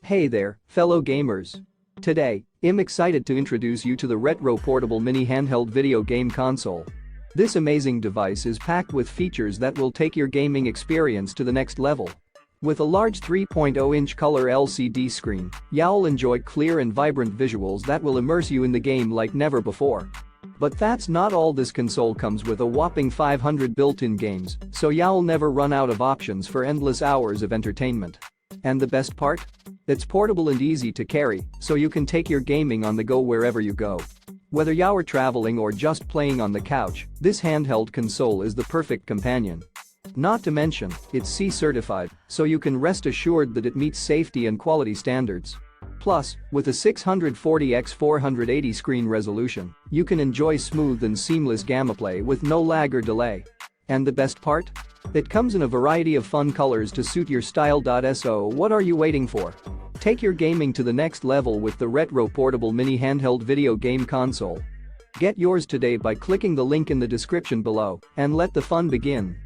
Hey there, fellow gamers. Today, I'm excited to introduce you to the retro portable mini handheld video game console. This amazing device is packed with features that will take your gaming experience to the next level. With a large 3.0-inch color LCD screen, you'll enjoy clear and vibrant visuals that will immerse you in the game like never before. But that's not all. This console comes with a whopping 500 built-in games, so you'll never run out of options for endless hours of entertainment. And the best part? It's portable and easy to carry, so you can take your gaming on the go wherever you go. Whether you're traveling or just playing on the couch, this handheld console is the perfect companion. Not to mention, it's CE certified, so you can rest assured that it meets safety and quality standards. Plus, with a 640x480 screen resolution, you can enjoy smooth and seamless gameplay with no lag or delay. And the best part? It comes in a variety of fun colors to suit your style. So what are you waiting for? Take your gaming to the next level with the retro portable mini handheld video game console. Get yours today by clicking the link in the description below and let the fun begin.